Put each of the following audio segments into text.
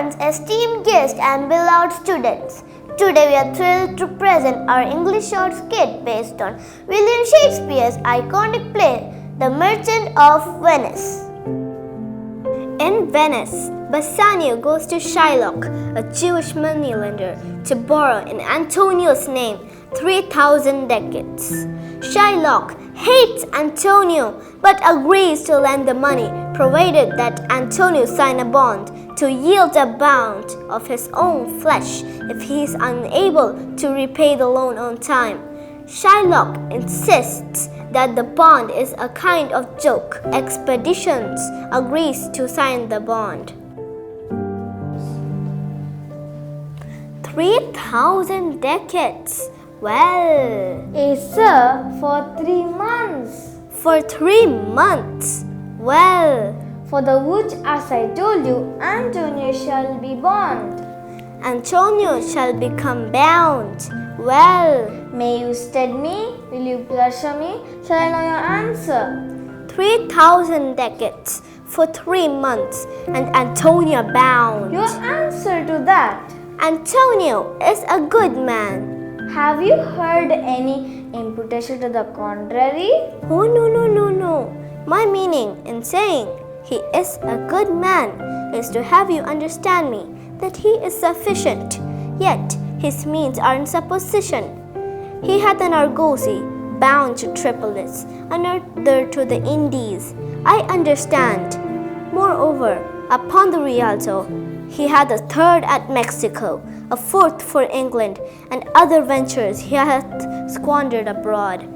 parents, esteemed guests, and beloved students. Today we are thrilled to present our English short skit based on William Shakespeare's iconic play, The Merchant of Venice. In Venice, Bassanio goes to Shylock, a Jewish moneylender, to borrow in Antonio's name 3,000 ducats. Shylock hates Antonio but agrees to lend the money provided that Antonio sign a bond to yield a pound of his own flesh if he is unable to repay the loan on time. Shylock insists that the bond is a kind of joke. Expeditions agrees to sign the bond. 3,000 ducats. Well, sir, for 3 months. For 3 months. Well, for the which, as I told you, Antonio shall be bound. Antonio shall become bound. Well, may you stead me? Will you pleasure me? Shall I know your answer? 3,000 ducats for 3 months, and Antonio bound. Your answer to that? Antonio is a good man. Have you heard any imputation to the contrary? Oh, no. My meaning in saying he is a good man is to have you understand me that he is sufficient, yet his means are in supposition. He hath an argosy bound to Tripolis, another to the Indies. I understand. Moreover, upon the Rialto, he had a third at Mexico, a fourth for England, and other ventures he hath squandered abroad.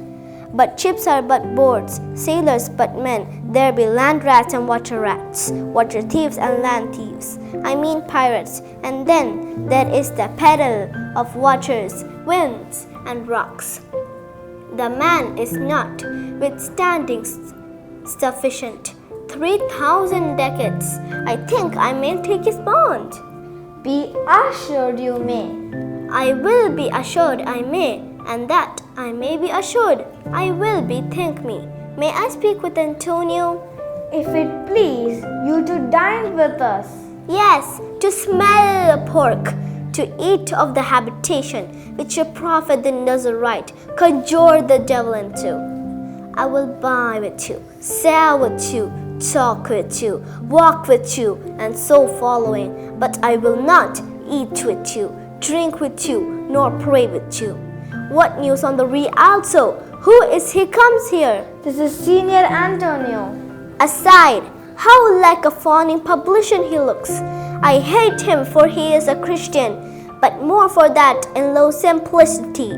But ships are but boats, sailors but men. There be land rats and water rats, water thieves and land thieves. I mean pirates. And then there is the peril of waters, winds, and rocks. The man is not withstanding sufficient. 3,000 ducats. I think I may take his bond. Be assured you may. I will be assured I may, and that I may be assured I will be. Think me. May I speak with Antonio? If it please you to dine with us. Yes, to smell pork, to eat of the habitation which a prophet the Nazarite conjured the devil into. I will buy with you, sell with you, talk with you, walk with you, and so following, but I will not eat with you, drink with you, nor pray with you. What news on the Rialto? Who is he comes here? This is Senior Antonio. Aside, how like a fawning publican he looks. I hate him for he is a Christian, but more for that in low simplicity.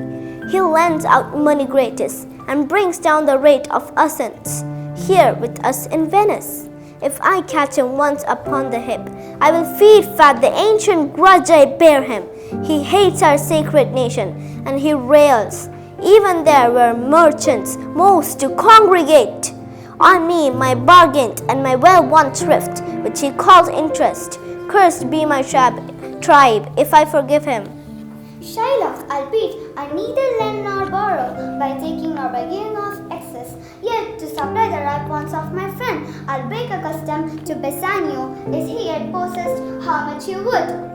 He lends out money gratis and brings down the rate of assents here with us in Venice. If I catch him once upon the hip, I will feed fat the ancient grudge I bear him. He hates our sacred nation, and he rails. Even there were merchants most to congregate. On me my bargain and my well-won thrift, which he calls interest. Cursed be my tribe if I forgive him. Shylock, albeit I neither lend nor borrow, by taking nor by giving off excess, yet to supply the right wants of my friend, I'll break accustomed to Bassanio, is he yet possessed how much you would.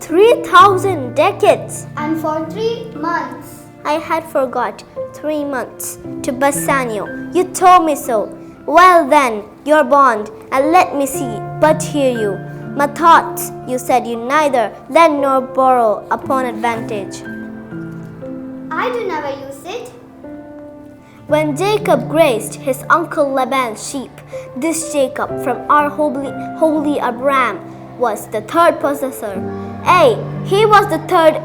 3,000 ducats. And for 3 months. I had forgot 3 months. To Bassanio, you told me so. Well then, your bond, and let me see, but hear you. My thoughts, you said you neither lend nor borrow upon advantage. I do never use it. When Jacob grazed his uncle Laban's sheep, this Jacob from our holy Abraham was the third possessor. He was the third.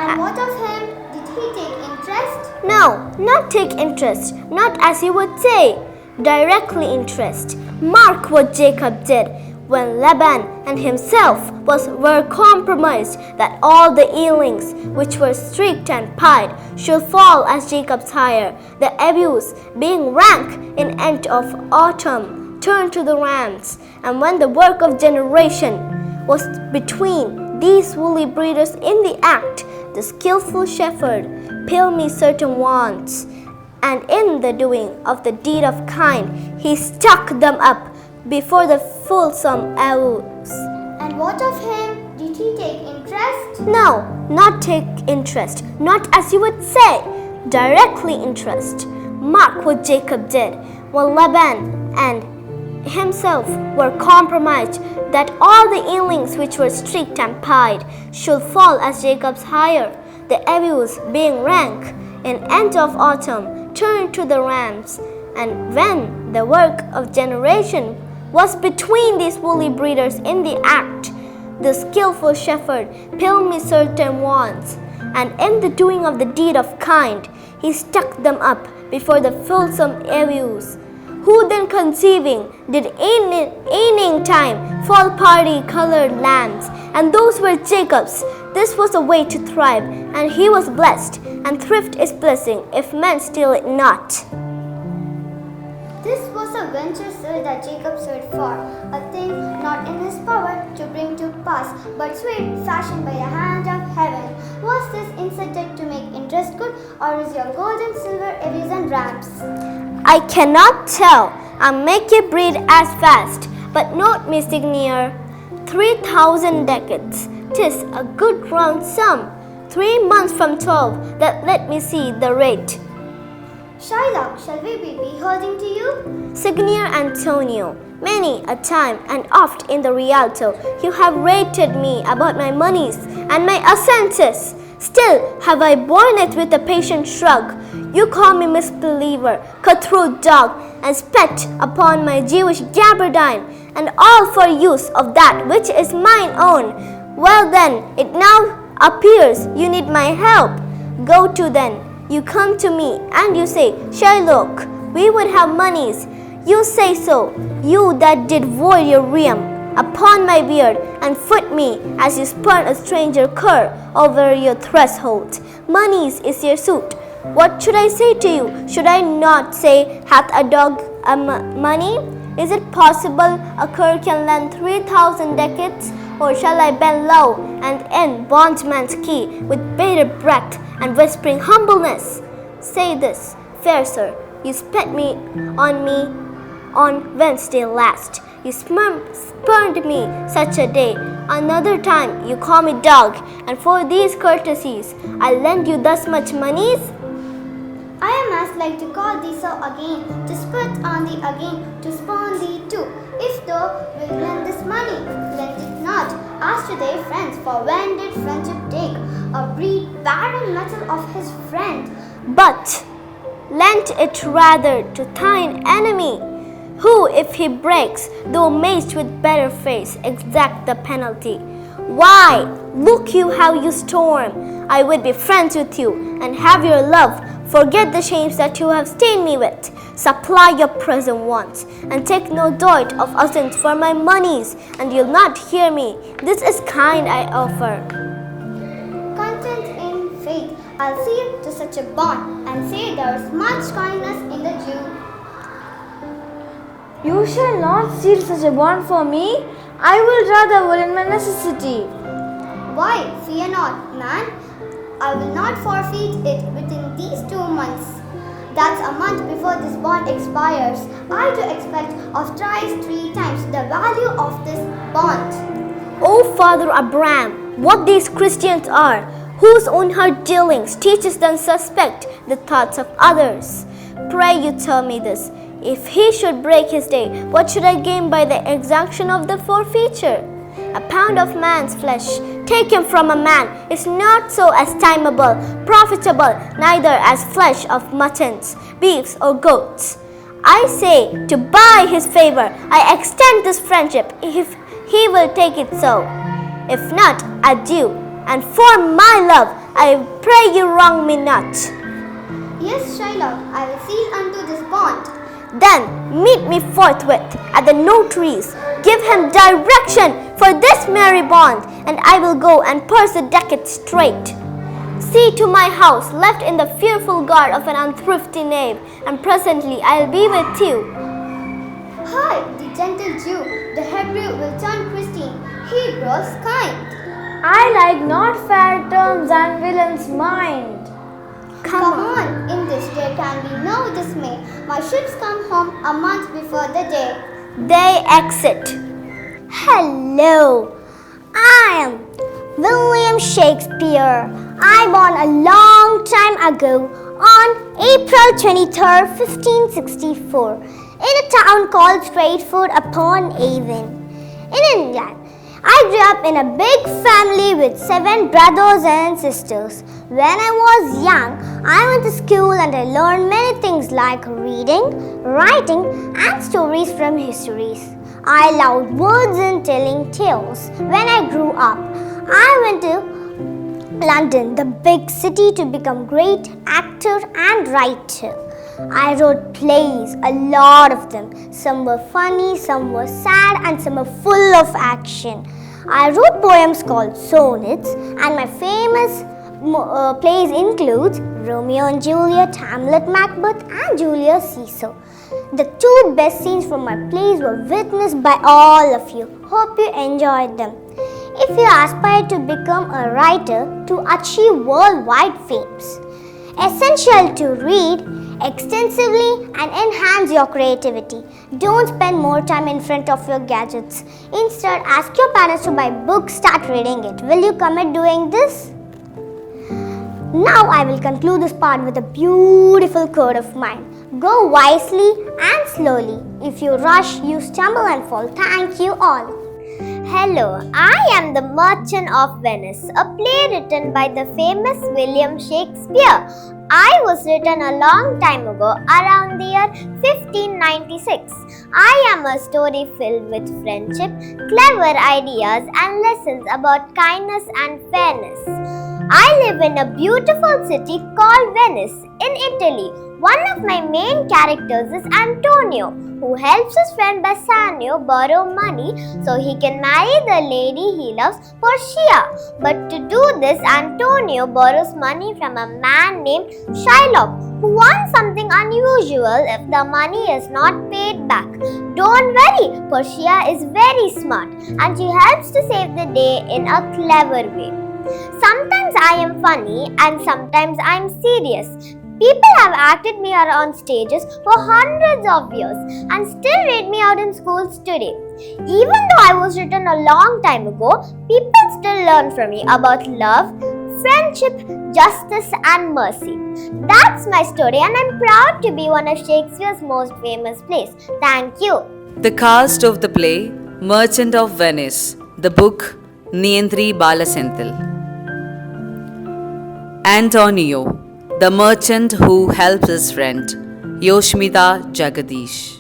And what of him? Did he take interest? No, not take interest, not as he would say, directly interest. Mark what Jacob did. When Laban and himself were compromised that all the yearlings which were streaked and pied should fall as Jacob's hire, the abuse being rank in end of autumn turned to the rams, and when the work of generation was between these woolly breeders in the act, the skillful shepherd pilled me certain wants, and in the doing of the deed of kind he stuck them up before the fulsome abuse. And what of him? Did he take interest? No, not take interest, not as you would say, directly interest. Mark what Jacob did. While Laban and himself were compromised, that all the younglings which were streaked and pied should fall as Jacob's hire, the abuse being rank, in end of autumn turned to the rams. And when the work of generation was between these woolly breeders in the act, the skillful shepherd peeled me certain wands, and in the doing of the deed of kind, he stuck them up before the fulsome abuse, who then conceiving did in time fall party colored lambs, and those were Jacob's. This was a way to thrive, and he was blessed, and thrift is blessing if men steal it not. This was a venture, sir, that Jacob sought for, a thing not in his power to bring to pass, but sweet, fashioned by the hand of heaven. Was this inserted to make interest good, or is your gold and silver abuse and rams? I cannot tell. I make it breed as fast, but note me signor, 3,000 ducats. 'Tis a good round sum. 3 months from 12, that let me see the rate. Shylock, shall we be beholding to you? Signor Antonio, many a time and oft in the Rialto you have rated me about my monies and my assences. Still have I borne it with a patient shrug. You call me misbeliever, cutthroat dog, and spat upon my Jewish gabardine, and all for use of that which is mine own. Well then, it now appears you need my help. Go to then. You come to me and you say, Shylock, we would have monies. You say so, you that did void your realm upon my beard and foot me as you spurn a stranger cur over your threshold. Monies is your suit. What should I say to you? Should I not say, hath a dog money? Is it possible a cur can lend 3,000 ducats? Or shall I bend low and end bondman's key with bated breath and whispering humbleness? Say this, fair sir, you spat on Wednesday last. You spurned me such a day. Another time you call me dog, and for these courtesies I lend you thus much monies? I am as like to call thee so again, to spit on thee again, to spurn thee too. If thou wilt lend this money, lend it not, as to thy friends, for when did friendship take a breed barren metal of his friend? But lend it rather to thine enemy, who, if he breaks, though maced with better face, exact the penalty. Why, look you how you storm. I would be friends with you, and have your love. Forget the shames that you have stained me with. Supply your present wants, and take no doit of assent for my monies, and you'll not hear me. This is kind I offer. Content in faith, I'll seal to such a bond, and say there's much kindness in the Jew. You shall not seal such a bond for me. I will rather will in my necessity. Why, fear not, man. I will not forfeit it within these 2 months. That's a month before this bond expires. I do expect of thrice 3 times the value of this bond. O Father Abraham, what these Christians are, whose own heart dealings teaches them suspect the thoughts of others. Pray you tell me this. If he should break his day, what should I gain by the exaction of the forfeiture? A pound of man's flesh taken from a man is not so estimable, profitable, neither as flesh of muttons, beefs, or goats. I say, to buy his favor, I extend this friendship, if he will take it so. If not, adieu, and for my love, I pray you wrong me not. Yes, Shylock, I will seal unto this bond. Then meet me forthwith at the notary's. Give him direction for this merry bond, and I will go and purse the ducat straight. See to my house left in the fearful guard of an unthrifty knave, and presently I'll be with you. Hi, the gentle Jew, the Hebrew will turn Christian. He grows kind. I like not fair terms and villain's mind. Come on, in this there can be no dismay. My ships come home a month before the day. They exit. Hello, I am William Shakespeare. I born a long time ago on April 23rd, 1564 in a town called Stratford upon Avon in England. I grew up in a big family with 7 brothers and sisters. When I was young, I went to school and I learned many things like reading, writing and stories from histories. I loved words and telling tales. When I grew up, I went to London, the big city, to become great actor and writer. I wrote plays, a lot of them. Some were funny, some were sad, and some were full of action. I wrote poems called sonnets, and my famous plays includes Romeo and Juliet, Hamlet, Macbeth, and Julius Caesar. The 2 best scenes from my plays were witnessed by all of you. Hope you enjoyed them. If you aspire to become a writer to achieve worldwide fames, essential to read extensively and enhance your creativity. Don't spend more time in front of your gadgets. Instead, ask your parents to buy books, start reading it. Will you commit doing this? Now I will conclude this part with a beautiful quote of mine. Go wisely and slowly. If you rush, you stumble and fall. Thank you all. Hello, I am The Merchant of Venice, a play written by the famous William Shakespeare. I was written a long time ago, around the year 1596. I am a story filled with friendship, clever ideas and lessons about kindness and fairness. I live in a beautiful city called Venice in Italy. One of my main characters is Antonio, who helps his friend Bassanio borrow money so he can marry the lady he loves, Portia. But to do this, Antonio borrows money from a man named Shylock, who wants something unusual if the money is not paid back. Don't worry, Portia is very smart and she helps to save the day in a clever way. Sometimes I am funny and sometimes I am serious. People have acted me out on stages for hundreds of years and still read me out in schools today. Even though I was written a long time ago, people still learn from me about love, friendship, justice and mercy. That's my story and I'm proud to be one of Shakespeare's most famous plays. Thank you. The cast of the play Merchant of Venice. The book Niyantri Balasenthil. Antonio, the merchant who helps his friend, Yoshmita Jagadish.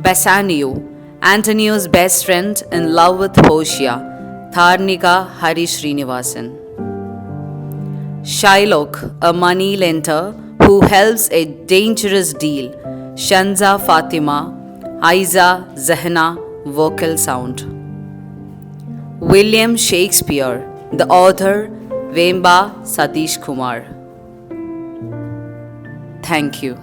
Bassanio, Antonio's best friend in love with Portia, Thariniga Harisrinivasan. Shylock, a moneylender who helps a dangerous deal, Shanza Fathima, Aiza Zehna, vocal sound. William Shakespeare, the author, Venbha Sathishkumar. Thank you.